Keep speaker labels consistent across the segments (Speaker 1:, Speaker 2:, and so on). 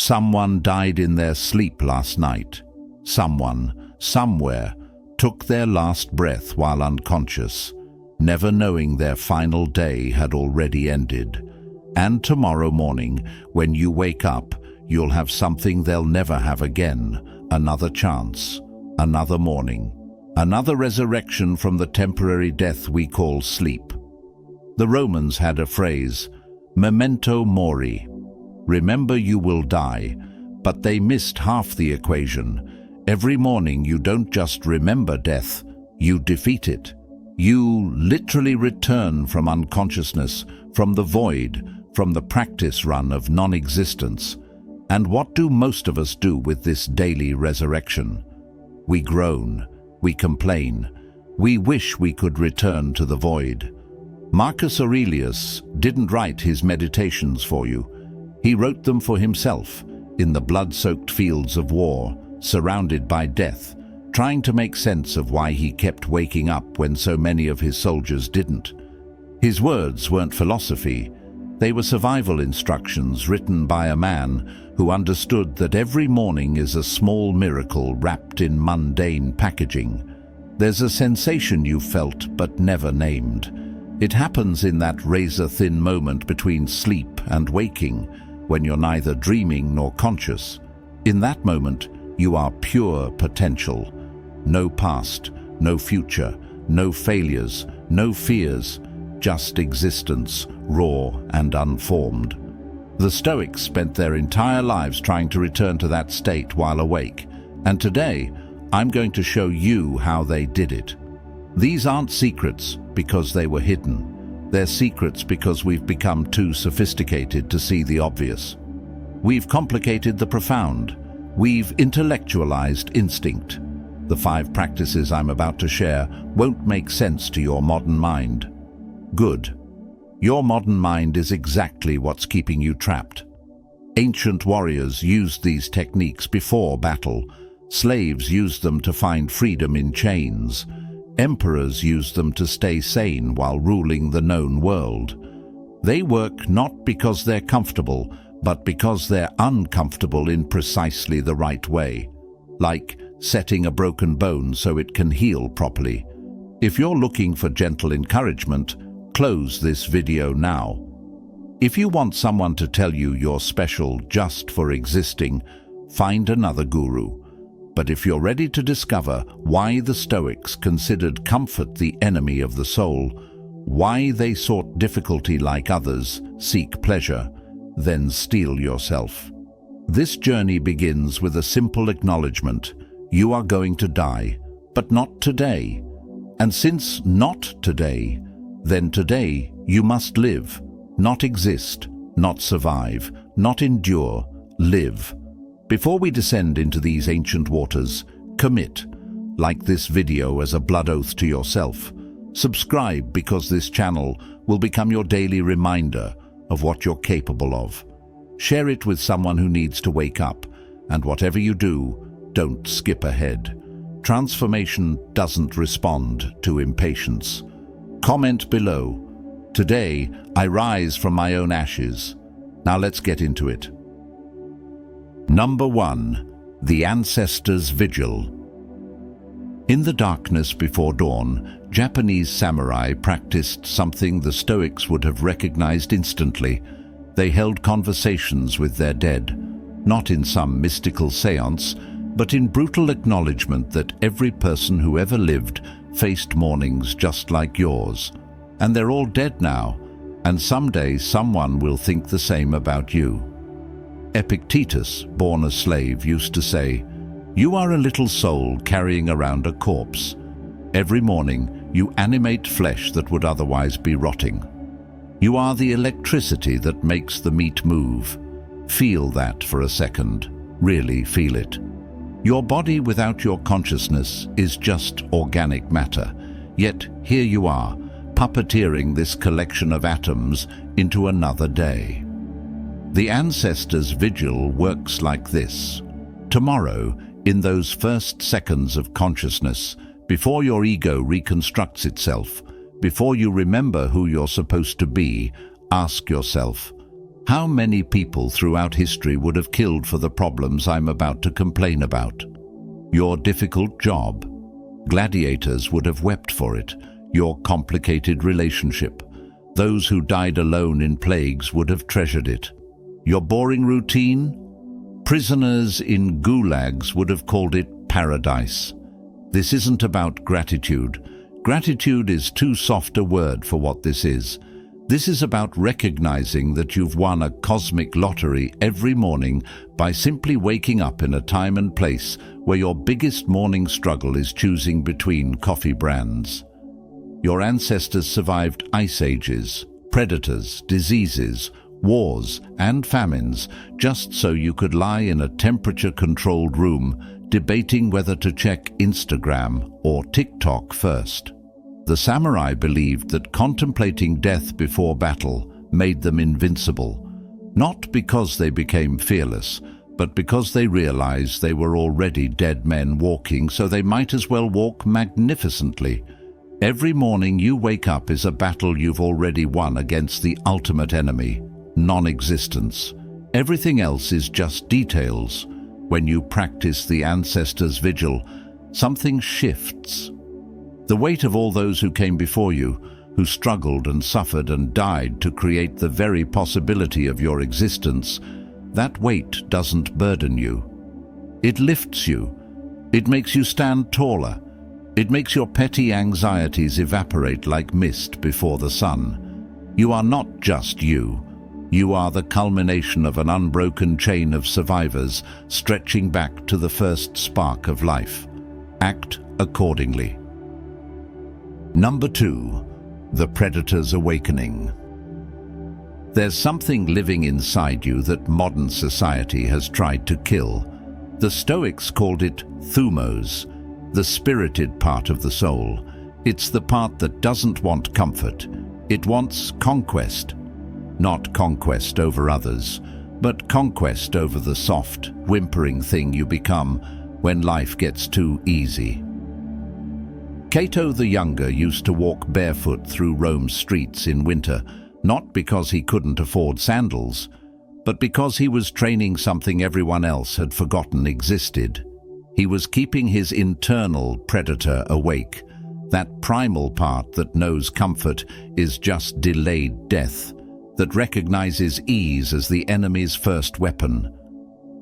Speaker 1: Someone died in their sleep last night. Someone, somewhere, took their last breath while unconscious, never knowing their final day had already ended. And tomorrow morning, when you wake up, you'll have something they'll never have again, another chance, another morning, another resurrection from the temporary death we call sleep. The Romans had a phrase, memento mori, remember you will die, but they missed half the equation. Every morning you don't just remember death, you defeat it. You literally return from unconsciousness, from the void, from the practice run of non-existence. And what do most of us do with this daily resurrection? We groan, we complain, we wish we could return to the void. Marcus Aurelius didn't write his meditations for you. He wrote them for himself, in the blood-soaked fields of war, surrounded by death, trying to make sense of why he kept waking up when so many of his soldiers didn't. His words weren't philosophy. They were survival instructions written by a man who understood that every morning is a small miracle wrapped in mundane packaging. There's a sensation you've felt but never named. It happens in that razor-thin moment between sleep and waking, when you're neither dreaming nor conscious. In that moment, you are pure potential. No past, no future, no failures, no fears, just existence, raw and unformed. The Stoics spent their entire lives trying to return to that state while awake, and today I'm going to show you how they did it. These aren't secrets because they were hidden. They're secrets because we've become too sophisticated to see the obvious. We've complicated the profound. We've intellectualized instinct. The 5 practices I'm about to share won't make sense to your modern mind. Good. Your modern mind is exactly what's keeping you trapped. Ancient warriors used these techniques before battle. Slaves used them to find freedom in chains. Emperors used them to stay sane while ruling the known world. They work not because they're comfortable, but because they're uncomfortable in precisely the right way. Like setting a broken bone so it can heal properly. If you're looking for gentle encouragement, close this video now. If you want someone to tell you you're special just for existing, find another guru. But if you're ready to discover why the Stoics considered comfort the enemy of the soul, why they sought difficulty like others, seek pleasure, then steel yourself. This journey begins with a simple acknowledgement. You are going to die, but not today. And since not today, then today you must live, not exist, not survive, not endure, live. Before we descend into these ancient waters, commit. Like this video as a blood oath to yourself. Subscribe because this channel will become your daily reminder of what you're capable of. Share it with someone who needs to wake up, and whatever you do, don't skip ahead. Transformation doesn't respond to impatience. Comment below. Today, I rise from my own ashes. Now let's get into it. Number 1. The Ancestors' Vigil. In the darkness before dawn, Japanese samurai practiced something the Stoics would have recognized instantly. They held conversations with their dead, not in some mystical seance, but in brutal acknowledgement that every person who ever lived faced mornings just like yours. And they're all dead now, and someday someone will think the same about you. Epictetus, born a slave, used to say, "You are a little soul carrying around a corpse. Every morning you animate flesh that would otherwise be rotting. You are the electricity that makes the meat move. Feel that for a second. Really feel it. Your body without your consciousness is just organic matter, yet here you are, puppeteering this collection of atoms into another day." The Ancestors' Vigil works like this. Tomorrow, in those first seconds of consciousness, before your ego reconstructs itself, before you remember who you're supposed to be, ask yourself, How many people throughout history would have killed for the problems I'm about to complain about? Your difficult job. Gladiators would have wept for it. Your complicated relationship. Those who died alone in plagues would have treasured it. Your boring routine? Prisoners in gulags would have called it paradise. This isn't about gratitude. Gratitude is too soft a word for what this is. This is about recognizing that you've won a cosmic lottery every morning by simply waking up in a time and place where your biggest morning struggle is choosing between coffee brands. Your ancestors survived ice ages, predators, diseases, wars, and famines just so you could lie in a temperature-controlled room debating whether to check Instagram or TikTok first. The samurai believed that contemplating death before battle made them invincible, not because they became fearless, but because they realized they were already dead men walking, so they might as well walk magnificently. Every morning you wake up is a battle you've already won against the ultimate enemy, non-existence. Everything else is just details. When you practice the ancestors' vigil, something shifts. The weight of all those who came before you, who struggled and suffered and died to create the very possibility of your existence, that weight doesn't burden you. It lifts you. It makes you stand taller. It makes your petty anxieties evaporate like mist before the sun. You are not just you. You are the culmination of an unbroken chain of survivors stretching back to the first spark of life. Act accordingly. Number 2. The Predator's Awakening. There's something living inside you that modern society has tried to kill. The Stoics called it thumos, the spirited part of the soul. It's the part that doesn't want comfort. It wants conquest. Not conquest over others, but conquest over the soft, whimpering thing you become when life gets too easy. Cato the Younger used to walk barefoot through Rome's streets in winter, not because he couldn't afford sandals, but because he was training something everyone else had forgotten existed. He was keeping his internal predator awake, that primal part that knows comfort is just delayed death, that recognizes ease as the enemy's first weapon.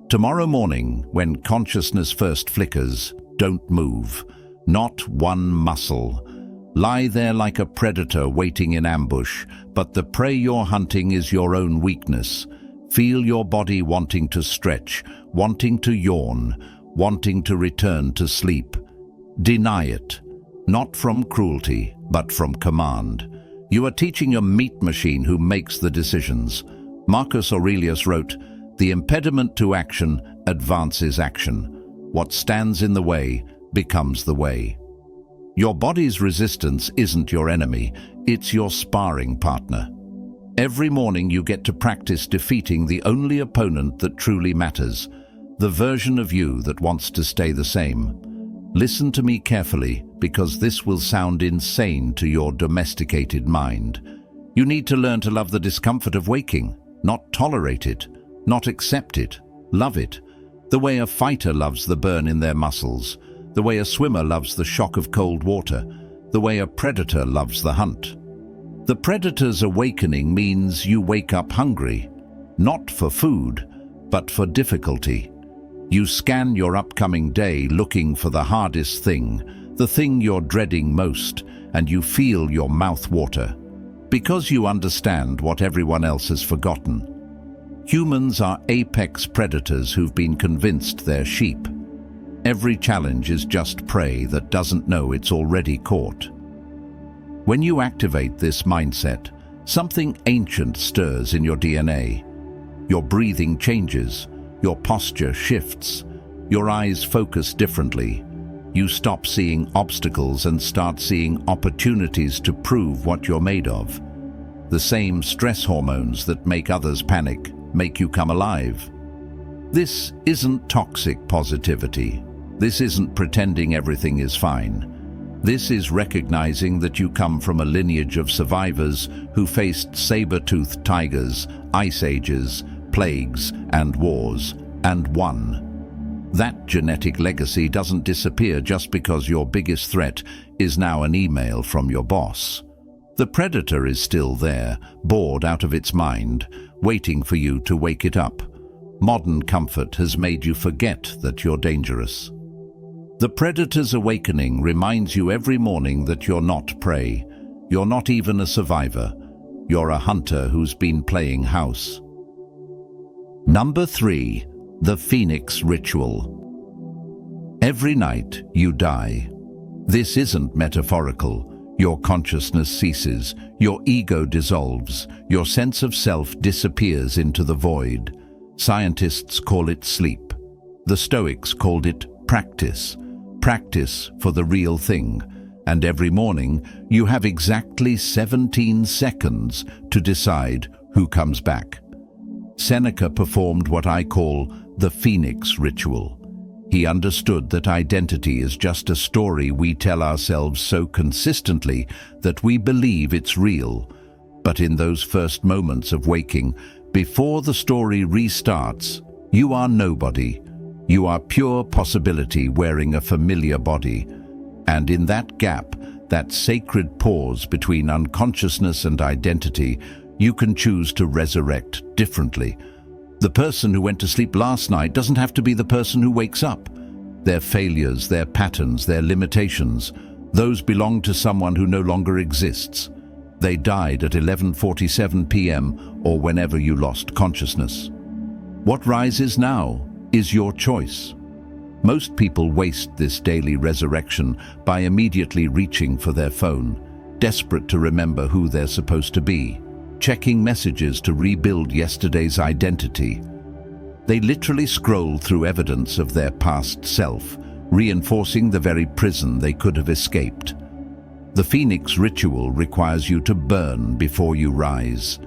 Speaker 1: Tomorrow morning, when consciousness first flickers, don't move. Not one muscle. Lie there like a predator waiting in ambush, but the prey you're hunting is your own weakness. Feel your body wanting to stretch, wanting to yawn, wanting to return to sleep. Deny it, not from cruelty, but from command. You are teaching your meat machine who makes the decisions. Marcus Aurelius wrote, "The impediment to action advances action. What stands in the way becomes the way." Your body's resistance isn't your enemy, it's your sparring partner. Every morning you get to practice defeating the only opponent that truly matters, the version of you that wants to stay the same. Listen to me carefully, because this will sound insane to your domesticated mind. You need to learn to love the discomfort of waking, not tolerate it, not accept it, love it. The way a fighter loves the burn in their muscles, the way a swimmer loves the shock of cold water, the way a predator loves the hunt. The predator's awakening means you wake up hungry, not for food, but for difficulty. You scan your upcoming day looking for the hardest thing, the thing you're dreading most, and you feel your mouth water, because you understand what everyone else has forgotten. Humans are apex predators who've been convinced they're sheep. Every challenge is just prey that doesn't know it's already caught. When you activate this mindset, something ancient stirs in your DNA. Your breathing changes, your posture shifts, your eyes focus differently. You stop seeing obstacles and start seeing opportunities to prove what you're made of. The same stress hormones that make others panic make you come alive. This isn't toxic positivity. This isn't pretending everything is fine. This is recognizing that you come from a lineage of survivors who faced saber-toothed tigers, ice ages, plagues, and wars, and won. That genetic legacy doesn't disappear just because your biggest threat is now an email from your boss. The predator is still there, bored out of its mind, waiting for you to wake it up. Modern comfort has made you forget that you're dangerous. The predator's awakening reminds you every morning that you're not prey. You're not even a survivor. You're a hunter who's been playing house. Number 3. The Phoenix Ritual. Every night you die. This isn't metaphorical. Your consciousness ceases, your ego dissolves, your sense of self disappears into the void. Scientists call it sleep. The Stoics called it practice. Practice for the real thing. And every morning you have exactly 17 seconds to decide who comes back. Seneca performed what I call the Phoenix Ritual. He understood that identity is just a story we tell ourselves so consistently that we believe it's real. But in those first moments of waking, before the story restarts, you are nobody. You are pure possibility wearing a familiar body. And in that gap, that sacred pause between unconsciousness and identity, you can choose to resurrect differently. The person who went to sleep last night doesn't have to be the person who wakes up. Their failures, their patterns, their limitations, those belong to someone who no longer exists. They died at 11:47 p.m. or whenever you lost consciousness. What rises now is your choice. Most people waste this daily resurrection by immediately reaching for their phone, desperate to remember who they're supposed to be, checking messages to rebuild yesterday's identity. They literally scroll through evidence of their past self, reinforcing the very prison they could have escaped. The Phoenix Ritual requires you to burn before you rise.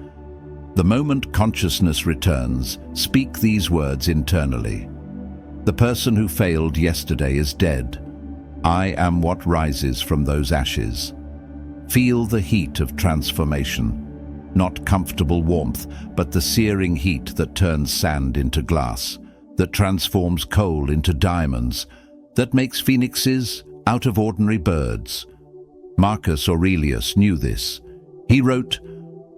Speaker 1: The moment consciousness returns, speak these words internally. The person who failed yesterday is dead. I am what rises from those ashes. Feel the heat of transformation. Not comfortable warmth, but the searing heat that turns sand into glass, that transforms coal into diamonds, that makes phoenixes out of ordinary birds. Marcus Aurelius knew this. He wrote,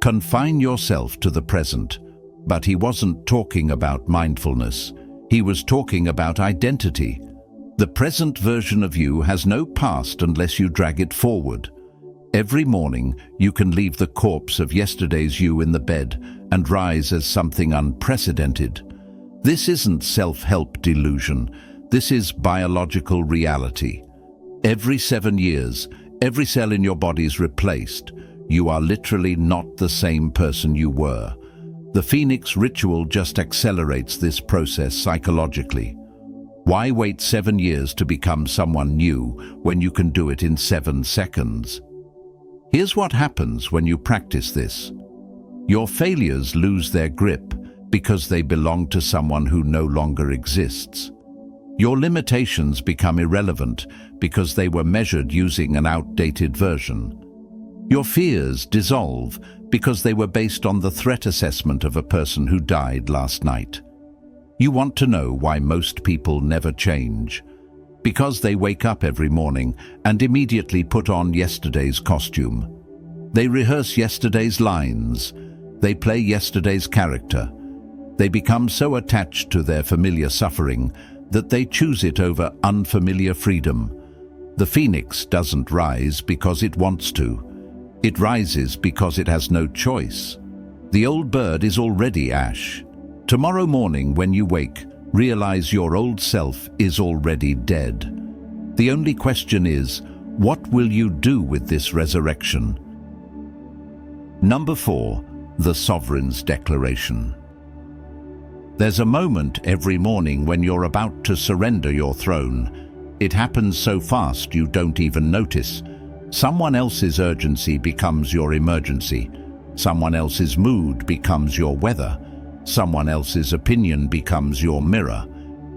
Speaker 1: "Confine yourself to the present," but he wasn't talking about mindfulness. He was talking about identity. The present version of you has no past unless you drag it forward. Every morning, you can leave the corpse of yesterday's you in the bed and rise as something unprecedented. This isn't self-help delusion. This is biological reality. Every 7 years, every cell in your body is replaced. You are literally not the same person you were. The Phoenix Ritual just accelerates this process psychologically. Why wait 7 years to become someone new when you can do it in 7 seconds? Here's what happens when you practice this. Your failures lose their grip because they belong to someone who no longer exists. Your limitations become irrelevant because they were measured using an outdated version. Your fears dissolve because they were based on the threat assessment of a person who died last night. You want to know why most people never change? Because they wake up every morning and immediately put on yesterday's costume. They rehearse yesterday's lines. They play yesterday's character. They become so attached to their familiar suffering that they choose it over unfamiliar freedom. The phoenix doesn't rise because it wants to. It rises because it has no choice. The old bird is already ash. Tomorrow morning when you wake, realize your old self is already dead. The only question is, what will you do with this resurrection? Number 4, the Sovereign's Declaration. There's a moment every morning when you're about to surrender your throne. It happens so fast you don't even notice. Someone else's urgency becomes your emergency. Someone else's mood becomes your weather. Someone else's opinion becomes your mirror.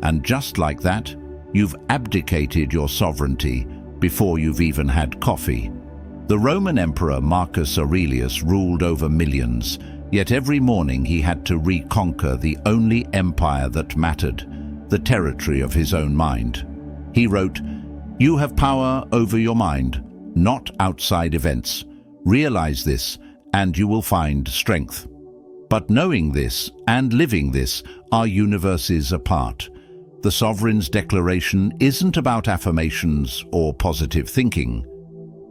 Speaker 1: And just like that, you've abdicated your sovereignty, before you've even had coffee. The Roman Emperor Marcus Aurelius ruled over millions, yet every morning he had to reconquer the only empire that mattered, the territory of his own mind. He wrote, "You have power over your mind, not outside events. Realize this, and you will find strength." But knowing this and living this are universes apart. The Sovereign's Declaration isn't about affirmations or positive thinking.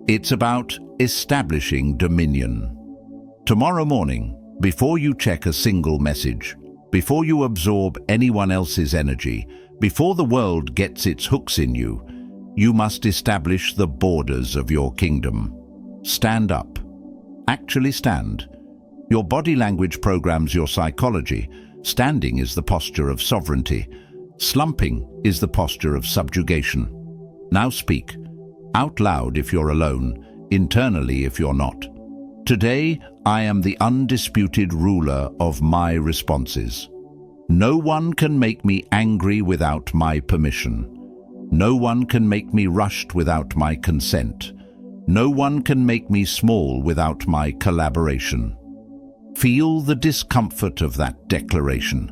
Speaker 1: It's about establishing dominion. Tomorrow morning, before you check a single message, before you absorb anyone else's energy, before the world gets its hooks in you, you must establish the borders of your kingdom. Stand up. Actually stand. Your body language programs your psychology. Standing is the posture of sovereignty. Slumping is the posture of subjugation. Now speak. Out loud if you're alone, internally if you're not. Today, I am the undisputed ruler of my responses. No one can make me angry without my permission. No one can make me rushed without my consent. No one can make me small without my collaboration. Feel the discomfort of that declaration.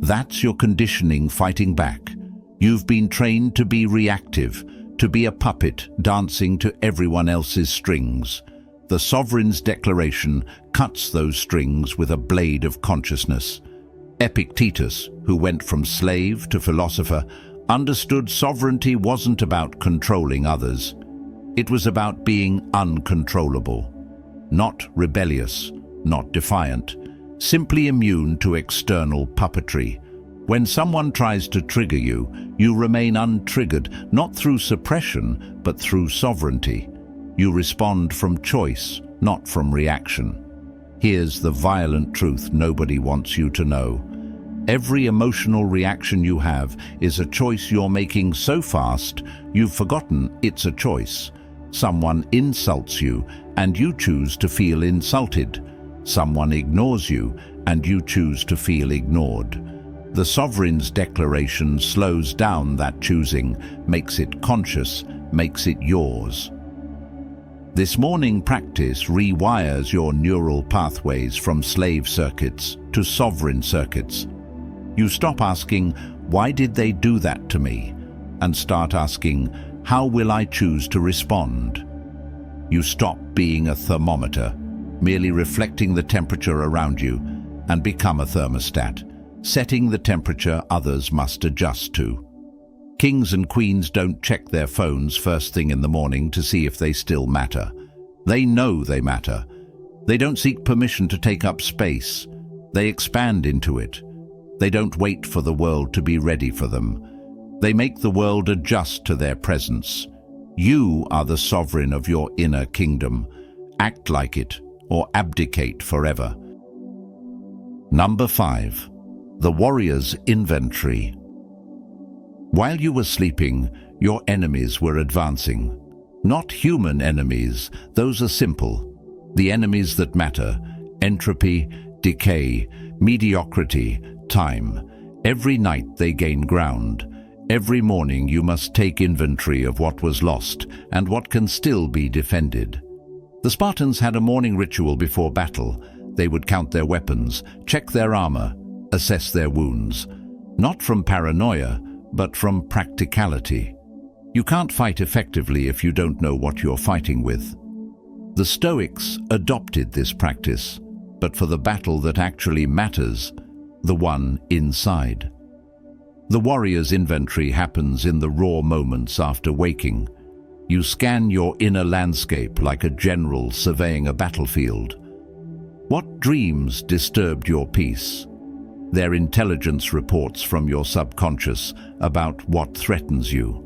Speaker 1: That's your conditioning fighting back. You've been trained to be reactive, to be a puppet dancing to everyone else's strings. The Sovereign's Declaration cuts those strings with a blade of consciousness. Epictetus, who went from slave to philosopher, understood sovereignty wasn't about controlling others. It was about being uncontrollable. Not rebellious, not defiant, simply immune to external puppetry. When someone tries to trigger you, you remain untriggered, not through suppression, but through sovereignty. You respond from choice, not from reaction. Here's the violent truth nobody wants you to know. Every emotional reaction you have is a choice you're making so fast, you've forgotten it's a choice. Someone insults you, and you choose to feel insulted. Someone ignores you, and you choose to feel ignored. The Sovereign's Declaration slows down that choosing, makes it conscious, makes it yours. This morning practice rewires your neural pathways from slave circuits to sovereign circuits. You stop asking, "Why did they do that to me?" and start asking, "How will I choose to respond?" You stop being a thermometer, merely reflecting the temperature around you, and become a thermostat, setting the temperature others must adjust to. Kings and queens don't check their phones first thing in the morning to see if they still matter. They know they matter. They don't seek permission to take up space. They expand into it. They don't wait for the world to be ready for them. They make the world adjust to their presence. You are the sovereign of your inner kingdom. Act like it, or abdicate forever. Number 5. The Warrior's Inventory. While you were sleeping, your enemies were advancing. Not human enemies, those are simple. The enemies that matter: entropy, decay, mediocrity, time. Every night they gain ground. Every morning you must take inventory of what was lost and what can still be defended. The Spartans had a morning ritual before battle. They would count their weapons, check their armor, assess their wounds. Not from paranoia, but from practicality. You can't fight effectively if you don't know what you're fighting with. The Stoics adopted this practice, but for the battle that actually matters, the one inside. The warrior's inventory happens in the raw moments after waking. You scan your inner landscape like a general surveying a battlefield. What dreams disturbed your peace? Their intelligence reports from your subconscious about what threatens you.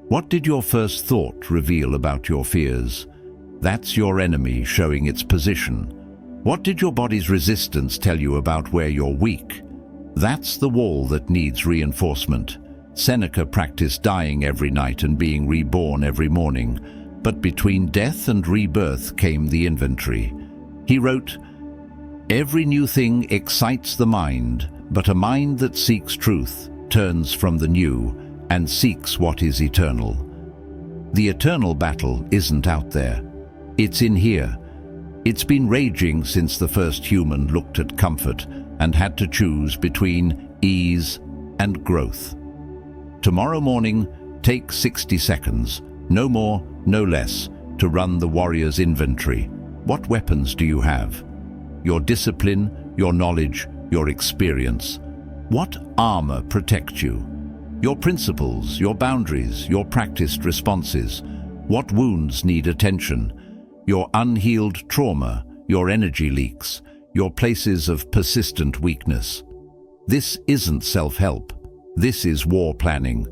Speaker 1: What did your first thought reveal about your fears? That's your enemy showing its position. What did your body's resistance tell you about where you're weak? That's the wall that needs reinforcement. Seneca practiced dying every night and being reborn every morning, but between death and rebirth came the inventory. He wrote, "Every new thing excites the mind, but a mind that seeks truth turns from the new and seeks what is eternal." The eternal battle isn't out there. It's in here. It's been raging since the first human looked at comfort and had to choose between ease and growth. Tomorrow morning, take 60 seconds, no more, no less, to run the warrior's inventory. What weapons do you have? Your discipline, your knowledge, your experience. What armor protects you? Your principles, your boundaries, your practiced responses. What wounds need attention? Your unhealed trauma, your energy leaks, your places of persistent weakness. This isn't self-help. This is war planning.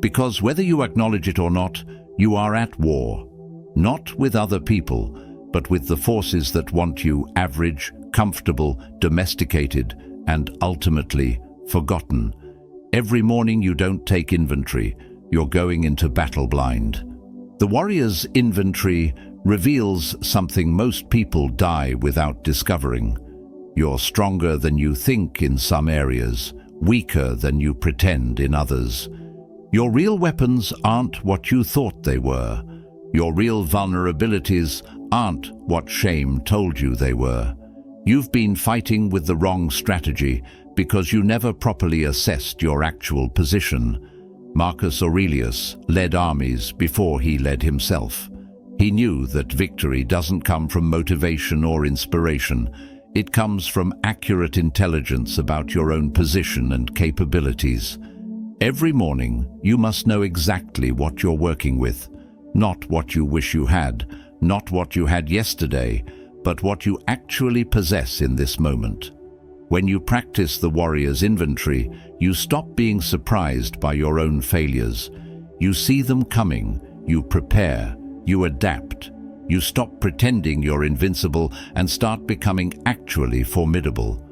Speaker 1: Because whether you acknowledge it or not, you are at war. Not with other people, but with the forces that want you average, comfortable, domesticated, and ultimately forgotten. Every morning you don't take inventory, you're going into battle blind. The warrior's inventory reveals something most people die without discovering. You're stronger than you think in some areas, weaker than you pretend in others. Your real weapons aren't what you thought they were. Your real vulnerabilities aren't what shame told you they were. You've been fighting with the wrong strategy because you never properly assessed your actual position. Marcus Aurelius led armies before he led himself. He knew that victory doesn't come from motivation or inspiration. It comes from accurate intelligence about your own position and capabilities. Every morning, you must know exactly what you're working with, not what you wish you had, not what you had yesterday, but what you actually possess in this moment. When you practice the warrior's inventory, you stop being surprised by your own failures. You see them coming, you prepare, you adapt. You stop pretending you're invincible and start becoming actually formidable.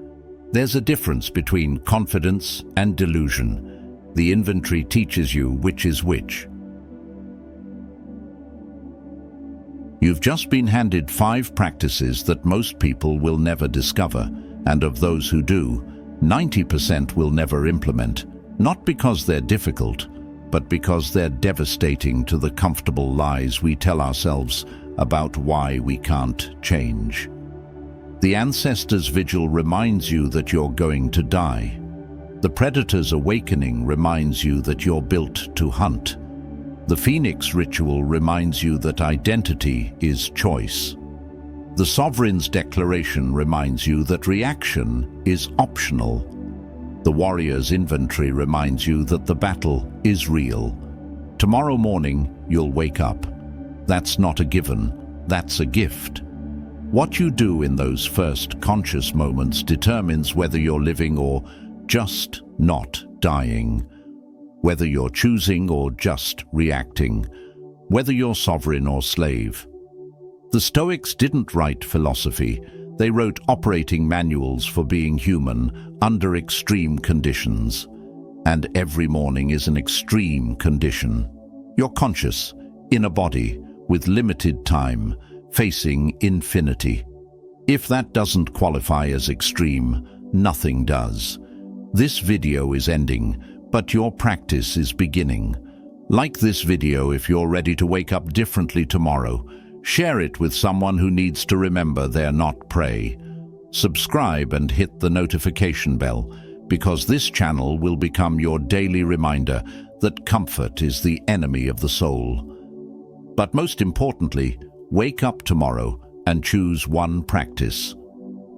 Speaker 1: There's a difference between confidence and delusion. The inventory teaches you which is which. You've just been handed 5 practices that most people will never discover, and of those who do, 90% will never implement, not because they're difficult, but because they're devastating to the comfortable lies we tell ourselves about why we can't change. The ancestors' vigil reminds you that you're going to die. The predator's awakening reminds you that you're built to hunt. The phoenix ritual reminds you that identity is choice. The sovereign's declaration reminds you that reaction is optional. The warrior's inventory reminds you that the battle is real. Tomorrow morning, you'll wake up. That's not a given, that's a gift. What you do in those first conscious moments determines whether you're living or just not dying, whether you're choosing or just reacting, whether you're sovereign or slave. The Stoics didn't write philosophy, they wrote operating manuals for being human under extreme conditions. And every morning is an extreme condition. You're conscious, in a body, with limited time, facing infinity. If that doesn't qualify as extreme, nothing does. This video is ending, but your practice is beginning. Like this video if you're ready to wake up differently tomorrow. Share it with someone who needs to remember they're not prey. Subscribe and hit the notification bell, because this channel will become your daily reminder that comfort is the enemy of the soul. But most importantly, wake up tomorrow and choose one practice.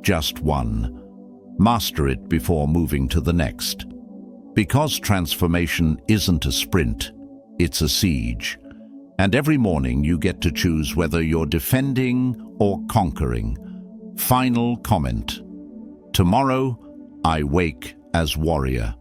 Speaker 1: Just one. Master it before moving to the next. Because transformation isn't a sprint, it's a siege. And every morning you get to choose whether you're defending or conquering. Final comment. Tomorrow, I wake as warrior.